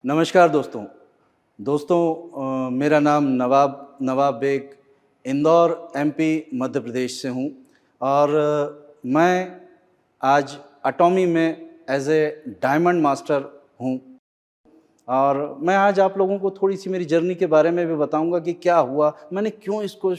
नमस्कार दोस्तों। मेरा नाम नवाब बेग इंदौर एमपी मध्य प्रदेश से हूँ और मैं आज एटॉमी में एज ए डायमंड मास्टर हूँ और मैं आज आप लोगों को थोड़ी-सी मेरी जर्नी के बारे में भी बताऊँगा कि क्या हुआ, मैंने क्यों इसको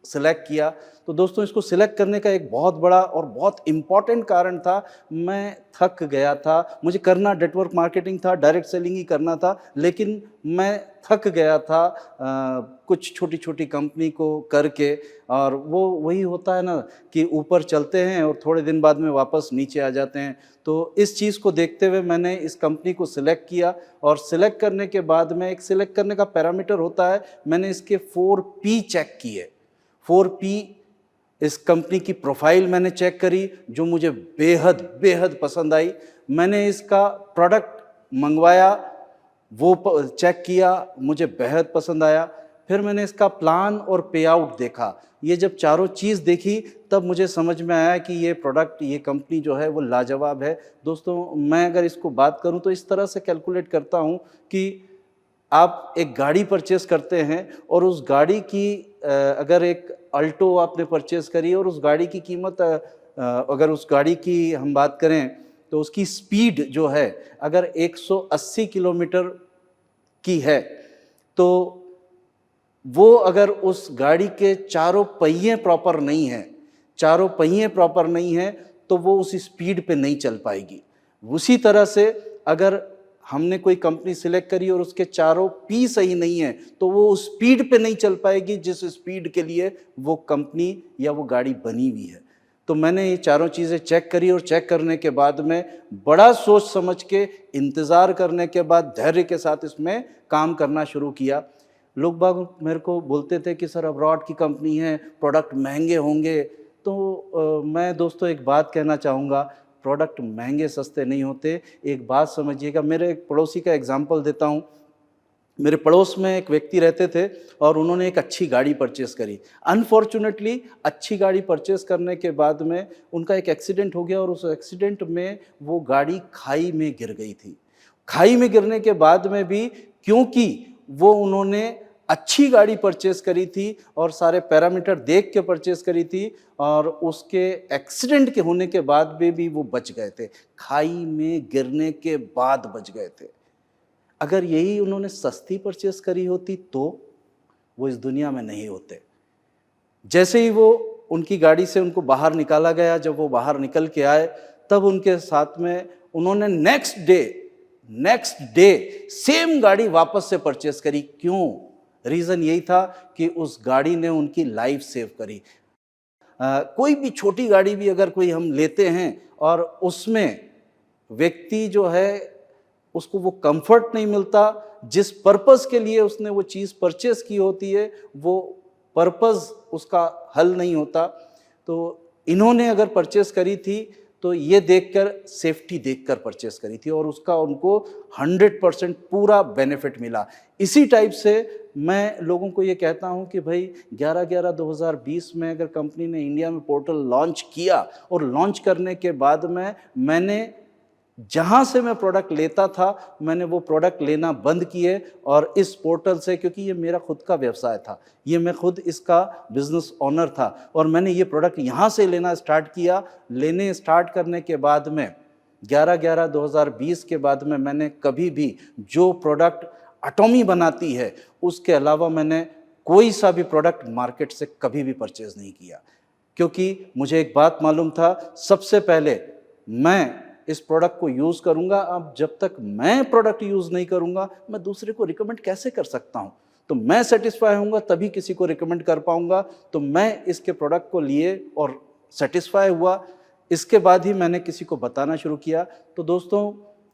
सेलेक्ट किया। तो दोस्तों, इसको सेलेक्ट करने का एक बहुत बड़ा और बहुत इम्पोर्टेंट कारण था, मैं थक गया था। मुझे करना नेटवर्क मार्केटिंग था, डायरेक्ट सेलिंग ही करना था, लेकिन मैं थक गया था कुछ छोटी-छोटी कंपनी को करके। और वो वही होता है ना कि ऊपर चलते हैं और थोड़े दिन बाद में वापस नीचे आ जाते हैं। तो इस चीज़ को देखते हुए मैंने इस कंपनी को सिलेक्ट किया और सिलेक्ट करने के बाद में एक सिलेक्ट करने का पैरामीटर होता है, मैंने इसके 4 पी चेक किए। 4 पी इस कंपनी की प्रोफाइल मैंने चेक करी जो मुझे बेहद पसंद आई। मैंने इसका प्रोडक्ट मंगवाया, वो चेक किया, मुझे बेहद पसंद आया। फिर मैंने इसका प्लान और पे आउट देखा। ये जब चारों चीज़ देखी तब मुझे समझ में आया कि ये प्रोडक्ट, ये कंपनी जो है वो लाजवाब है। दोस्तों, मैं अगर इसको बात करूं तो इस तरह से कैलकुलेट करता हूं कि आप एक गाड़ी परचेस करते हैं और उस गाड़ी की अगर एक अल्टो आपने परचेस करी और उस गाड़ी की कीमत अगर उस गाड़ी की हम बात करें तो उसकी स्पीड जो है अगर 180 किलोमीटर की है, तो वो अगर उस गाड़ी के चारों पहिए प्रॉपर नहीं हैं, चारों पहिए प्रॉपर नहीं हैं, तो वो उस स्पीड पे नहीं चल पाएगी। उसी तरह से अगर हमने कोई कंपनी सिलेक्ट करी और उसके चारों पी सही नहीं है, तो वो उस स्पीड पे नहीं चल पाएगी जिस स्पीड के लिए वो कंपनी या वो गाड़ी बनी हुई है। तो मैंने ये चारों चीज़ें चेक करी और चेक करने के बाद में बड़ा सोच समझ के, इंतज़ार करने के बाद धैर्य के साथ इसमें काम करना शुरू किया। लोग बाग मेरे को बोलते थे कि सर अब्रॉड की कंपनी है, प्रोडक्ट महंगे होंगे। तो मैं दोस्तों एक बात कहना चाहूँगा, प्रोडक्ट महंगे सस्ते नहीं होते। एक बात समझिएगा, मेरे एक पड़ोसी का एग्जांपल देता हूँ। मेरे पड़ोस में एक व्यक्ति रहते थे और उन्होंने एक अच्छी गाड़ी परचेस करी। अनफॉर्चुनेटली अच्छी गाड़ी परचेस करने के बाद में उनका एक एक्सीडेंट हो गया और उस एक्सीडेंट में वो गाड़ी खाई में गिर गई थी। खाई में गिरने के बाद में भी, क्योंकि वो उन्होंने अच्छी गाड़ी परचेस करी थी और सारे पैरामीटर देख के परचेस करी थी, और उसके एक्सीडेंट के होने के बाद में भी वो बच गए थे। खाई में गिरने के बाद बच गए थे। अगर यही उन्होंने सस्ती परचेस करी होती तो वो इस दुनिया में नहीं होते। जैसे ही वो उनकी गाड़ी से उनको बाहर निकाला गया, जब वो बाहर निकल के आए तब उनके साथ में उन्होंने नेक्स्ट डे सेम गाड़ी वापस से परचेस करी। क्यों? रीज़न यही था कि उस गाड़ी ने उनकी लाइफ सेव करी। कोई भी छोटी गाड़ी भी अगर कोई हम लेते हैं और उसमें व्यक्ति जो है उसको वो कंफर्ट नहीं मिलता, जिस पर्पस के लिए उसने वो चीज़ परचेस की होती है वो पर्पस उसका हल नहीं होता। तो इन्होंने अगर परचेस करी थी तो ये देखकर, सेफ्टी देखकर परचेस करी थी और उसका उनको 100% पूरा बेनिफिट मिला। इसी टाइप से मैं लोगों को ये कहता हूँ कि भाई 11/11/2020 में अगर कंपनी ने इंडिया में पोर्टल लॉन्च किया और लॉन्च करने के बाद में मैंने जहाँ से मैं प्रोडक्ट लेता था, मैंने वो प्रोडक्ट लेना बंद किए और इस पोर्टल से, क्योंकि ये मेरा खुद का व्यवसाय था, ये मैं खुद इसका बिजनेस ओनर था और मैंने ये प्रोडक्ट यहाँ से लेना स्टार्ट किया। लेने स्टार्ट करने के बाद में 11/11/2020 के बाद में मैंने कभी भी जो प्रोडक्ट एटॉमी बनाती है उसके अलावा मैंने कोई सा भी प्रोडक्ट मार्केट से कभी भी परचेज नहीं किया, क्योंकि मुझे एक बात मालूम था, सबसे पहले मैं इस प्रोडक्ट को यूज़ करूंगा। अब जब तक मैं प्रोडक्ट यूज़ नहीं करूंगा मैं दूसरे को रिकमेंड कैसे कर सकता हूं? तो मैं सेटिस्फाई होऊंगा तभी किसी को रिकमेंड कर पाऊंगा। तो मैं इसके प्रोडक्ट को लिए और सेटिस्फाई हुआ, इसके बाद ही मैंने किसी को बताना शुरू किया। तो दोस्तों,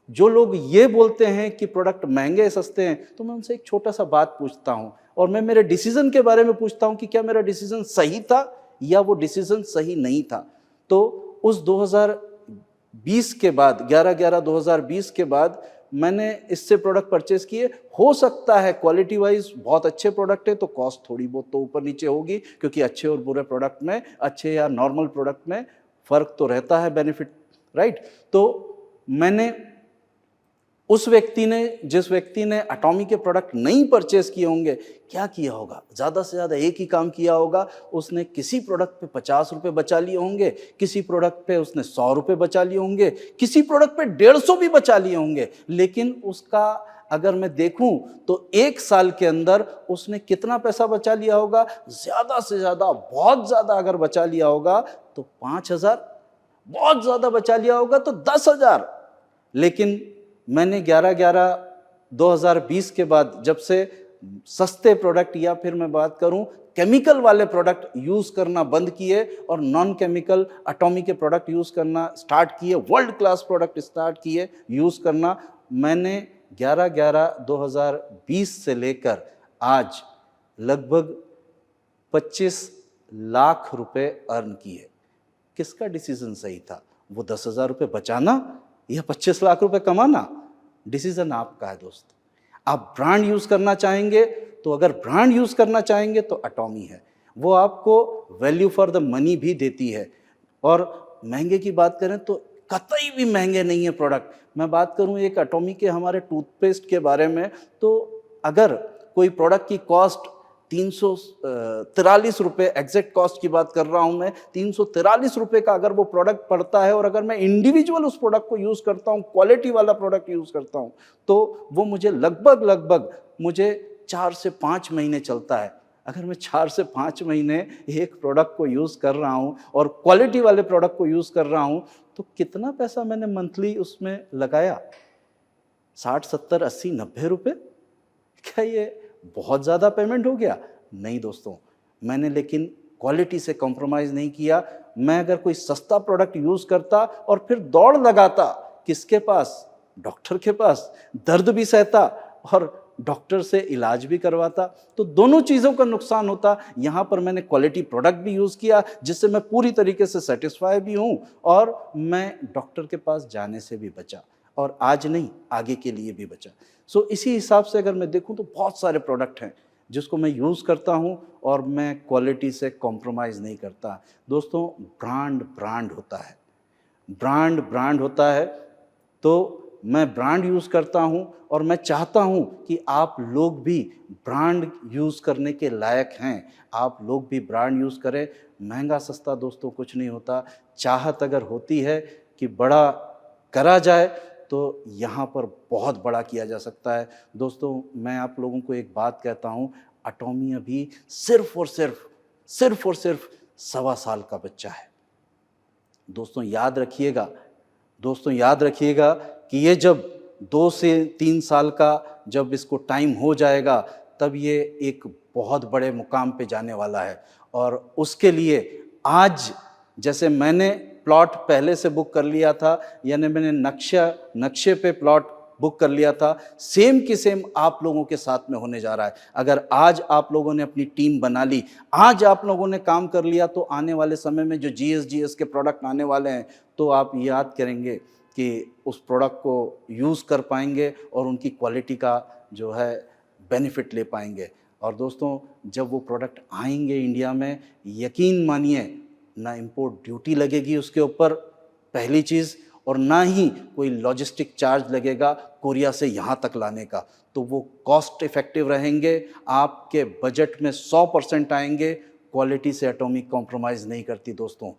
जो लोग ये बोलते हैं कि प्रोडक्ट महंगे सस्ते हैं, तो मैं उनसे एक छोटा सा बात पूछता हूँ और मैं मेरे डिसीजन के बारे में पूछता हूँ कि क्या मेरा डिसीजन सही था या वो डिसीजन सही नहीं था। तो उस 2020 के बाद, 11/11/2020 के बाद मैंने इससे प्रोडक्ट परचेस किए। हो सकता है क्वालिटी वाइज बहुत अच्छे प्रोडक्ट है तो कॉस्ट थोड़ी बहुत तो ऊपर नीचे होगी, क्योंकि अच्छे और बुरे प्रोडक्ट में, अच्छे या नॉर्मल प्रोडक्ट में फ़र्क तो रहता है, बेनिफिट, राइट। तो मैंने जिस व्यक्ति ने एटॉमी के प्रोडक्ट नहीं परचेस किए होंगे, क्या किया होगा? ज़्यादा से ज़्यादा एक ही काम किया होगा, उसने किसी प्रोडक्ट पे 50 रुपये बचा लिए होंगे, किसी प्रोडक्ट पे उसने 100 रुपये बचा लिए होंगे, किसी प्रोडक्ट पे 150 भी बचा लिए होंगे। लेकिन उसका अगर मैं देखूं तो 1 साल के अंदर उसने कितना पैसा बचा लिया होगा? ज़्यादा से ज़्यादा, बहुत ज़्यादा अगर बचा लिया होगा तो 5,000, बहुत ज़्यादा बचा लिया होगा तो 10,000। लेकिन मैंने 11/11/2020 के बाद जब से सस्ते प्रोडक्ट, या फिर मैं बात करूं केमिकल वाले प्रोडक्ट यूज़ करना बंद किए और नॉन केमिकल एटॉमी के प्रोडक्ट यूज़ करना स्टार्ट किए, वर्ल्ड क्लास प्रोडक्ट स्टार्ट किए यूज़ करना, मैंने 11/11/2020 से लेकर आज लगभग 25 लाख रुपए अर्न किए। किसका डिसीजन सही था? वो 10,000 रुपये बचाना या 25 लाख रुपए कमाना? डिसीजन आपका है दोस्त। आप ब्रांड यूज करना चाहेंगे तो, अगर ब्रांड यूज करना चाहेंगे तो एटॉमी है, वो आपको वैल्यू फॉर द मनी भी देती है। और महंगे की बात करें तो कतई भी महंगे नहीं है प्रोडक्ट। मैं बात करूं एक एटॉमी के हमारे टूथपेस्ट के बारे में, तो अगर कोई प्रोडक्ट की कॉस्ट 343 रुपये, एग्जैक्ट कॉस्ट की बात कर रहा हूं मैं, 343 रुपये का अगर वो प्रोडक्ट पड़ता है, और अगर मैं इंडिविजुअल उस प्रोडक्ट को यूज़ करता हूं, क्वालिटी वाला प्रोडक्ट यूज़ करता हूं, तो वो मुझे लगभग मुझे 4 से 5 महीने चलता है। अगर मैं 4 से 5 महीने एक प्रोडक्ट को यूज़ कर रहा हूं और क्वालिटी वाले प्रोडक्ट को यूज़ कर रहा हूं, तो कितना पैसा मैंने मंथली उसमें लगाया? 60, 70, 80, 90 रुपये? क्या ये बहुत ज़्यादा पेमेंट हो गया? नहीं दोस्तों, मैंने लेकिन क्वालिटी से कॉम्प्रोमाइज़ नहीं किया। मैं अगर कोई सस्ता प्रोडक्ट यूज़ करता और फिर दौड़ लगाता किसके पास? डॉक्टर के पास, दर्द भी सहता और डॉक्टर से इलाज भी करवाता, तो दोनों चीज़ों का नुकसान होता। यहाँ पर मैंने क्वालिटी प्रोडक्ट भी यूज़ किया जिससे मैं पूरी तरीके से सेटिस्फाई भी हूँ, और मैं डॉक्टर के पास जाने से भी बचा, और आज नहीं, आगे के लिए भी बचा। सो इसी हिसाब से अगर मैं देखूं तो बहुत सारे प्रोडक्ट हैं जिसको मैं यूज़ करता हूं और मैं क्वालिटी से कॉम्प्रोमाइज़ नहीं करता। दोस्तों, ब्रांड होता है, ब्रांड होता है, तो मैं ब्रांड यूज़ करता हूं और मैं चाहता हूं कि आप लोग भी ब्रांड यूज़ करने के लायक हैं। आप लोग भी ब्रांड यूज़ करें। महंगा सस्ता दोस्तों कुछ नहीं होता। चाहत अगर होती है कि बड़ा करा जाए तो यहाँ पर बहुत बड़ा किया जा सकता है। दोस्तों, मैं आप लोगों को एक बात कहता हूँ, एटॉमी अभी सिर्फ और सिर्फ 1.25 साल का बच्चा है। दोस्तों याद रखिएगा कि ये जब 2 से 3 साल का जब इसको टाइम हो जाएगा, तब ये एक बहुत बड़े मुकाम पे जाने वाला है। और उसके लिए आज जैसे मैंने प्लॉट पहले से बुक कर लिया था, यानी मैंने नक्शे पे प्लॉट बुक कर लिया था, सेम की सेम आप लोगों के साथ में होने जा रहा है। अगर आज आप लोगों ने अपनी टीम बना ली, आज आप लोगों ने काम कर लिया, तो आने वाले समय में जो जीएस के प्रोडक्ट आने वाले हैं, तो आप याद करेंगे कि उस प्रोडक्ट को यूज़ कर पाएंगे और उनकी क्वालिटी का जो है बेनिफिट ले पाएंगे। और दोस्तों, जब वो प्रोडक्ट आएंगे इंडिया में, यकीन मानिए, ना इंपोर्ट ड्यूटी लगेगी उसके ऊपर, पहली चीज़, और ना ही कोई लॉजिस्टिक चार्ज लगेगा कोरिया से यहाँ तक लाने का। तो वो कॉस्ट इफ़ेक्टिव रहेंगे, आपके बजट में 100% आएंगे। क्वालिटी से एटॉमिक कॉम्प्रोमाइज़ नहीं करती दोस्तों,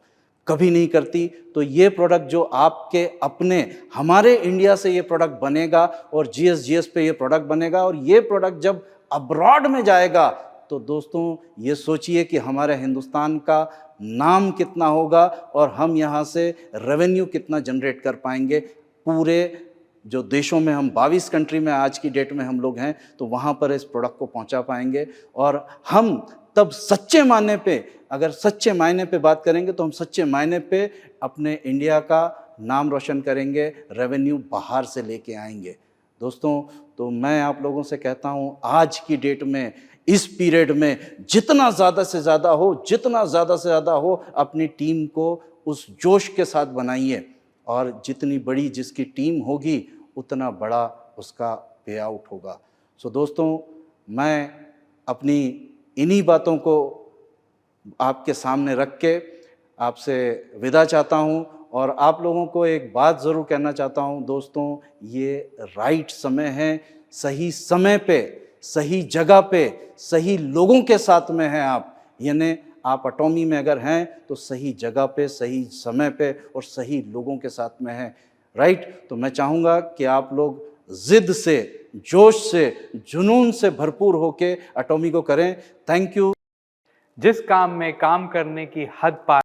कभी नहीं करती। तो ये प्रोडक्ट जो आपके अपने हमारे इंडिया से ये प्रोडक्ट बनेगा और जीएस पे ये प्रोडक्ट बनेगा, और ये प्रोडक्ट जब अब्रॉड में जाएगा, तो दोस्तों ये सोचिए कि हमारे हिंदुस्तान का नाम कितना होगा और हम यहाँ से रेवेन्यू कितना जनरेट कर पाएंगे। पूरे जो देशों में हम 22 कंट्री में आज की डेट में हम लोग हैं, तो वहाँ पर इस प्रोडक्ट को पहुँचा पाएंगे। और हम तब सच्चे मायने पे, अगर सच्चे मायने पे बात करेंगे, तो हम सच्चे मायने पे अपने इंडिया का नाम रोशन करेंगे, रेवेन्यू बाहर से लेके आएंगे। दोस्तों, तो मैं आप लोगों से कहता हूँ, आज की डेट में, इस पीरियड में जितना ज़्यादा से ज़्यादा हो, अपनी टीम को उस जोश के साथ बनाइए, और जितनी बड़ी जिसकी टीम होगी उतना बड़ा उसका पे आउट होगा। सो दोस्तों, मैं अपनी इन्हीं बातों को आपके सामने रख के आपसे विदा चाहता हूँ, और आप लोगों को एक बात ज़रूर कहना चाहता हूँ दोस्तों, ये राइट समय है, सही समय पे, सही जगह पे, सही लोगों के साथ में हैं आप। यानी आप एटॉमी में अगर हैं तो सही जगह पे, सही समय पे और सही लोगों के साथ में हैं, राइट। तो मैं चाहूँगा कि आप लोग ज़िद से, जोश से, जुनून से भरपूर होके एटॉमी को करें। Thank you. जिस काम में काम करने की हद पार